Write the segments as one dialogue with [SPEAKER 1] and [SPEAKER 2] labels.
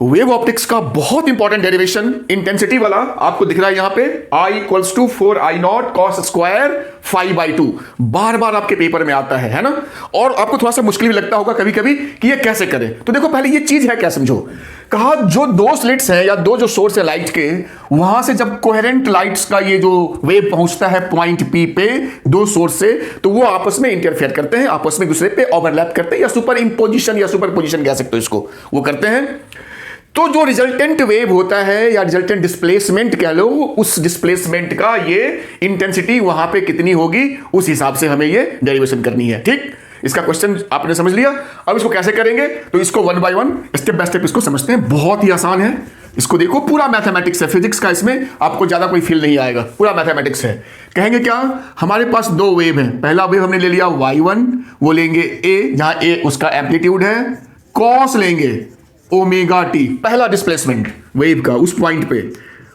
[SPEAKER 1] Wave optics का बहुत important derivation intensity वाला आपको दिख रहा है यहां पे I equals to 4I0 cos square phi by 2 बार बार आपके पेपर में आता है ना। और आपको थोड़ा सा मुश्किल भी लगता होगा कभी कभी कि ये कैसे करें। तो देखो पहले ये चीज है क्या समझो। कहा जो दो स्लिट्स हैं या दो जो सोर्स है लाइट के, वहां से जब कोहेरेंट लाइट्स का ये जो वेव पहुंचता है पॉइंट P पे दो सोर्स से, तो वो आपस में इंटरफेयर करते हैं, आपस में दूसरे पे ओवरलैप करते हैं, या सुपर इंपोजिशन या सुपर पोजिशन कह सकते हो इसको, वो करते हैं। तो जो रिजल्टेंट वेव होता है या रिजल्टेंट डिस्प्लेसमेंट कह लो, उस डिस्प्लेसमेंट का ये इंटेंसिटी वहां पे कितनी होगी, उस हिसाब से हमें ये डेरिवेशन करनी है। ठीक, इसका क्वेश्चन आपने समझ लिया। अब इसको कैसे करेंगे, तो इसको one by one step by step इसको समझते हैं। बहुत ही आसान है, इसको देखो पूरा मैथमेटिक्स है, फिजिक्स का इसमें आपको ज्यादा कोई फील नहीं आएगा, पूरा मैथमेटिक्स है। कहेंगे क्या, हमारे पास दो वेव है। पहला वेव हमने ले लिया y1, वो लेंगे a, जहां a उसका एम्पलीट्यूड है, कॉस लेंगे ओमेगा टी, पहला डिस्प्लेसमेंट वेव का उस पॉइंट पे।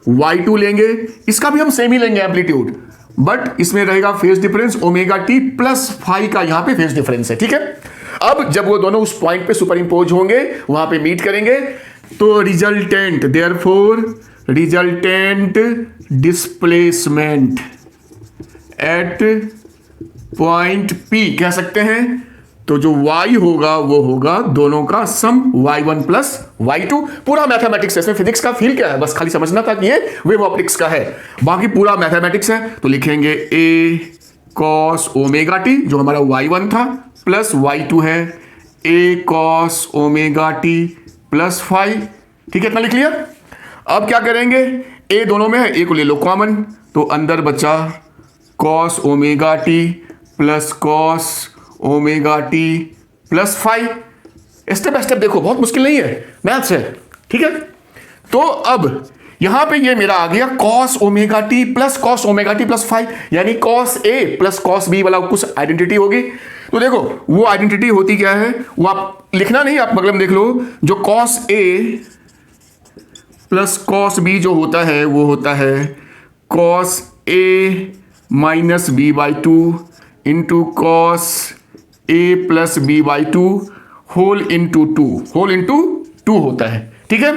[SPEAKER 1] y2 लेंगे, इसका भी हम सेम ही लेंगे एम्पलीट्यूड, बट इसमें रहेगा phase difference omega t plus phi का यहां पे फेज डिफरेंस है। ठीक है, अब जब वो दोनों उस पॉइंट पे सुपर इंपोज होंगे, वहां पे मीट करेंगे, तो resultant therefore resultant displacement eight point P कह सकते हैं। तो जो y होगा वो होगा दोनों का सम y1 प्लस y2। पूरा मैथमेटिक्स है, इसमें फिजिक्स का फील क्या है, बस खाली समझना था कि ये वेव ऑप्टिक्स का है, बाकी पूरा मैथमेटिक्स है। तो लिखेंगे a cos ओमेगा टी जो हमारा y1 था, प्लस y2 है a cos omega t plus phi. ठीक है, इतना लिख लिया। अब क्या करेंगे, a दोनों में है, a को ले लो कॉमन, तो अंदर बचा cos omega t plus cos omega t plus phi. Step by step देखो, बहुत मुश्किल नहीं है, मैथ्स है। ठीक है, तो अब यहां पे ये मेरा आ गया cos omega t plus omega t plus phi, यानी cos A plus cos B वाला कुछ आइडेंटिटी होगी। तो देखो वो आइडेंटिटी होती क्या है, वो आप लिखना नहीं, आप मतलब देख लो, जो cos A plus cos B जो होता है वो होता है cos A minus B by 2 into cos A plus B by 2 whole into 2 होता है। ठीक है,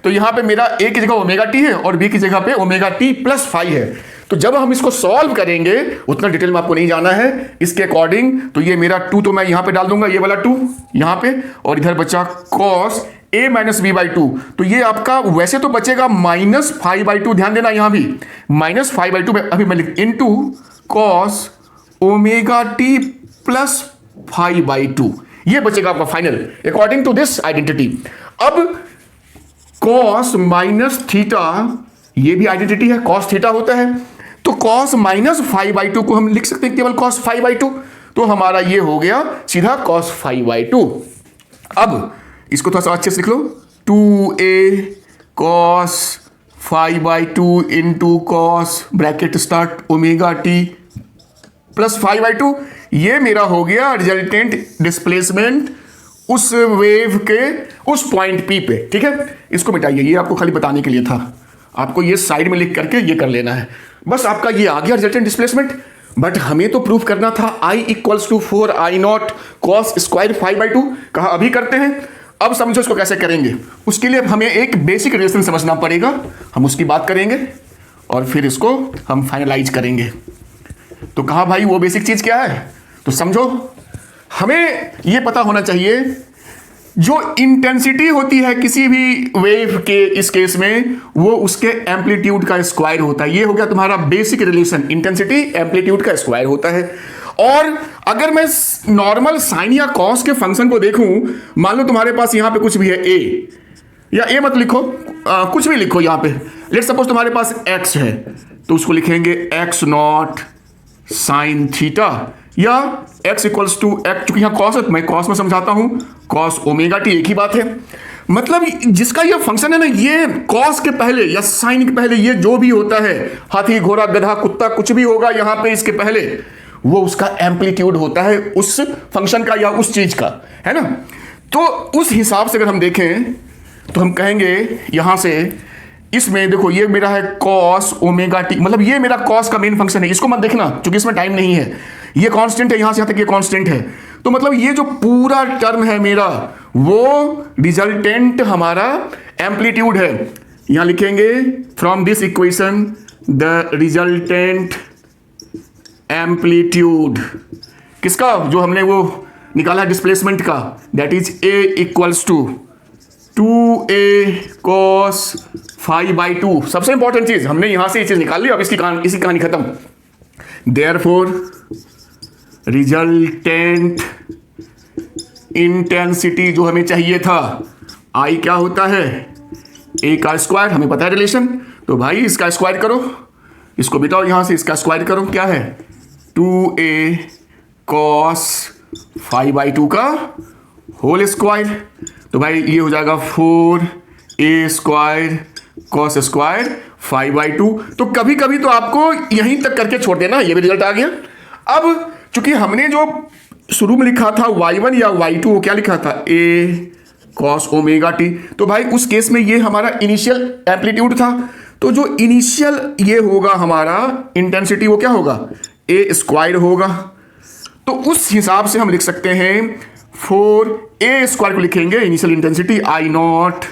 [SPEAKER 1] तो यहां पे मेरा A की जगह ओमेगा टी है और B की जगह पे ओमेगा टी प्लस फाई है। तो जब हम इसको सॉल्व करेंगे, उतना डिटेल में आपको नहीं जाना है, इसके अकॉर्डिंग तो ये मेरा 2 तो मैं यहां पे डाल दूंगा, ये वाला 2 यहां पे, और इधर बचा cos A minus B by 2। तो ये आपका वैसे तो बचेगा माइनस फाई बाई 2, ध्यान देना यहां भी माइनस फाई बाई 2, अभी मैं लिख into cos omega t plus phi by 2, ये बचेगा आपका final according to this identity. अब cos माइनस थीटा, ये भी आइडेंटिटी है, cos थीटा होता है, तो cos माइनस फाई बाई 2 को हम लिख सकते हैं केवल cos फाई बाई 2, तो हमारा ये हो गया सीधा cos फाई बाई 2। अब इसको थोड़ा सा अच्छे से लिख लो, 2a cos phi by 2 into cos bracket start omega t plus phi by 2, ये मेरा हो गया रिजल्टेंट डिस्प्लेसमेंट उस वेव के उस पॉइंट P पे। ठीक है, इसको मिटाइए, ये आपको खाली बताने के लिए था, आपको ये साइड में लिख करके ये कर लेना है, बस आपका ये आ गया रिजल्टेंट डिस्प्लेसमेंट। बट हमें तो प्रूफ करना था I equals to 4I0 cos square phi by 2, कहा अभी करते हैं। अब समझो इसको कैसे करेंगे, उसके लिए हमें एक बेसिक रिलेशन समझना पड़ेगा, हम उसकी बात करेंगे और फिर इसको हम फाइनलाइज करेंगे। तो कहा भाई वो बेसिक चीज क्या है, तो समझो, हमें यह पता होना चाहिए जो इंटेंसिटी होती है किसी भी वेव के, इस केस में वो उसके एम्पलीट्यूड का स्क्वायर होता है। ये हो गया तुम्हारा बेसिक रिलेशन, इंटेंसिटी एम्पलीट्यूड का स्क्वायर होता है। और अगर मैं नॉर्मल साइन या कॉस के फंक्शन को देखूं, मान लो तुम्हारे पास यहां पे कुछ भी है a, या a मत लिखो, कुछ भी लिखो यहां पे, लेट सपोज तुम्हारे पास x है, तो उसको लिखेंगे x नॉट साइन थीटा, या x इक्वल्स टू x, चूंकि यहां कॉस है मैं कॉस में समझाता हूं, कॉस ओमेगा टी, एक ही बात है। मतलब जिसका ये फंक्शन है ना, ये कॉस के पहले या साइन के पहले ये जो भी होता है, हाथी घोड़ा गधा कुत्ता कुछ भी होगा यहां पे इसके पहले, वो उसका एम्पलीट्यूड होता है उस फंक्शन का या उस चीज का, है ना। तो उस हिसाब से अगर हम देखें तो हम कहेंगे यहां से, इसमें देखो ये मेरा है कॉस ओमेगा टी, मतलब ये मेरा कॉस का मेन फंक्शन है, इसको मत देखना क्योंकि इसमें टाइम नहीं है, ये कांस्टेंट है, यहां से यहां तक ये कांस्टेंट है। तो मतलब ये जो पूरा टर्म है मेरा, वो रिजल्टेंट हमारा एम्पलीट्यूड है, यहां लिखेंगे from this equation the resultant amplitude किसका, जो हमने वो निकाला डिस्प्लेसमेंट का, that is a equals to 2a cos phi by 2। सबसे इंपॉर्टेंट चीज हमने यहां से ये चीज निकाल ली, अब इसी कहानी खत्म। देयरफॉर रिजल्टेंट इंटेंसिटी जो हमें चाहिए था, आई क्या होता है, ए का स्क्वायर, हमें पता है रिलेशन, तो भाई इसका स्क्वायर करो, इसको बिटाओ यहां से, इसका स्क्वायर करो, क्या है 2a cos phi by 2 का होल स्क्वायर, तो भाई ये हो जाएगा 4a square cos square phi by 2। तो कभी कभी तो आपको यहीं तक करके छोड़ देना, ये भी रिजल्ट आ गया। अब चूंकि हमने जो शुरू में लिखा था y1 या y2, वो क्या लिखा था a cos ओमेगा t, तो भाई उस केस में ये हमारा इनिशियल एम्पलीट्यूड था, तो जो इनिशियल ये होगा हमारा इंटेंसिटी वो क्या होगा a स्क्वायर होगा, तो उस हिसाब से हम लिख सकते हैं 4a स्क्वायर को लिखेंगे initial intensity I not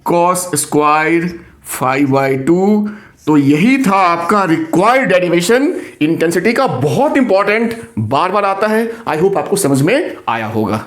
[SPEAKER 1] cos square phi by 2। तो यही था आपका रिक्वायर्ड डेरिवेशन इंटेंसिटी का, बहुत इंपॉर्टेंट, बार बार आता है। आई होप आपको समझ में आया होगा।